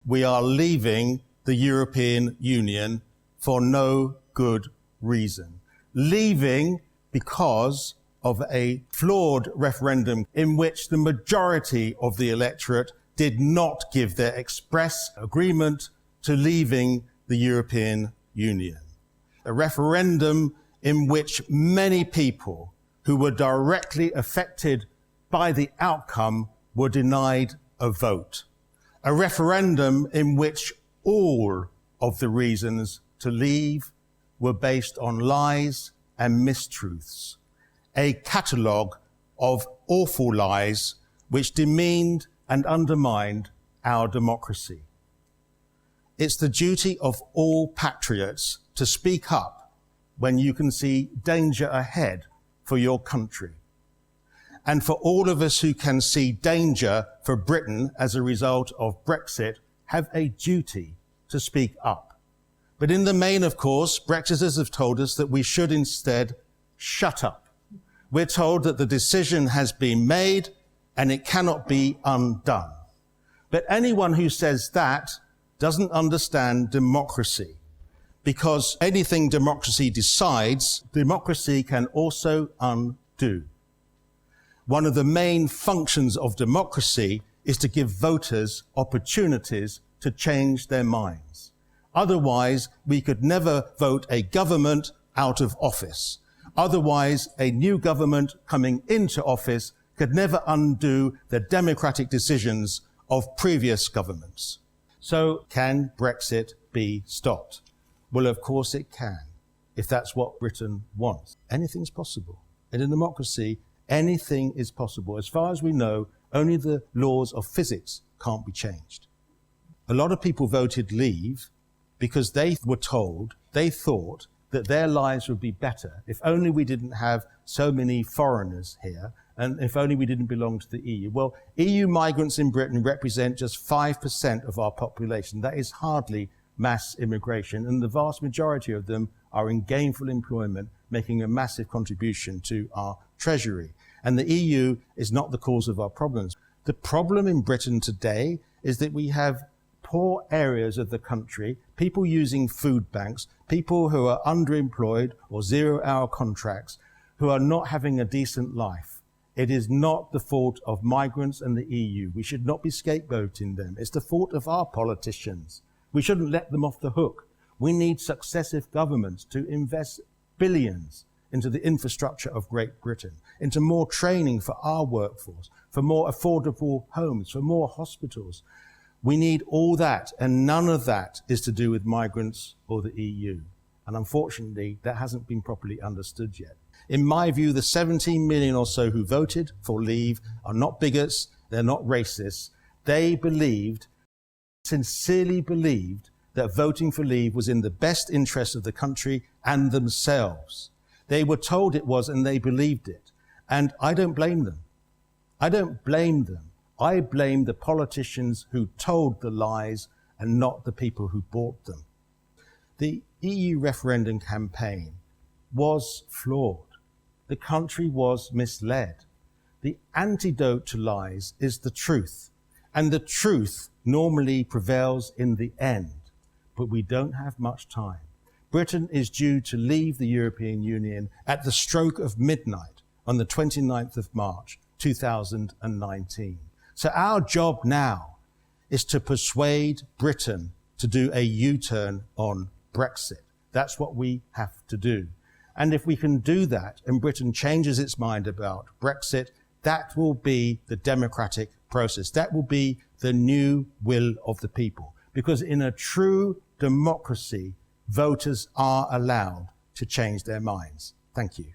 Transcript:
We are leaving the European Union for no good reason. Leaving because of a flawed referendum in which the majority of the electorate did not give their express agreement to leaving the European Union. A referendum in which many people who were directly affected by the outcome were denied a vote. A referendum in which all of the reasons to leave were based on lies and mistruths. A catalogue of awful lies which demeaned and undermined our democracy. It's the duty of all patriots to speak up when you can see danger ahead for your country. And for all of us who can see danger for Britain as a result of Brexit, have a duty to speak up. But in the main, of course, Brexiters have told us that we should instead shut up. We're told that the decision has been made and it cannot be undone. But anyone who says that doesn't understand democracy, because anything democracy decides, democracy can also undo. One of the main functions of democracy is to give voters opportunities to change their minds. Otherwise, we could never vote a government out of office. Otherwise, a new government coming into office could never undo the democratic decisions of previous governments. So, can Brexit be stopped? Well, of course it can, if that's what Britain wants. Anything's possible. In a democracy, anything is possible. As far as we know, only the laws of physics can't be changed. A lot of people voted leave because they thought that their lives would be better if only we didn't have so many foreigners here and if only we didn't belong to the EU. Well, EU migrants in Britain represent just 5% of our population. That is hardly mass immigration, and the vast majority of them are in gainful employment, making a massive contribution to our treasury. And the EU is not the cause of our problems. The problem in Britain today is that we have poor areas of the country, people using food banks, people who are underemployed or zero-hour contracts, who are not having a decent life. It is not the fault of migrants and the EU. We should not be scapegoating them. It's the fault of our politicians. We shouldn't let them off the hook. We need successive governments to invest billions into the infrastructure of Great Britain, into more training for our workforce, for more affordable homes, for more hospitals. We need all that, and none of that is to do with migrants or the EU. And unfortunately, that hasn't been properly understood yet. In my view, the 17 million or so who voted for leave are not bigots, they're not racists. They sincerely believed that voting for leave was in the best interest of the country and themselves. They were told it was, and they believed it. And I don't blame them. I don't blame them. I blame the politicians who told the lies and not the people who bought them. The EU referendum campaign was flawed. The country was misled. The antidote to lies is the truth. And the truth normally prevails in the end. But we don't have much time. Britain is due to leave the European Union at the stroke of midnight on the 29th of March, 2019. So our job now is to persuade Britain to do a U-turn on Brexit. That's what we have to do. And if we can do that and Britain changes its mind about Brexit, that will be the democratic process. That will be the new will of the people. Because in a true democracy, voters are allowed to change their minds. Thank you.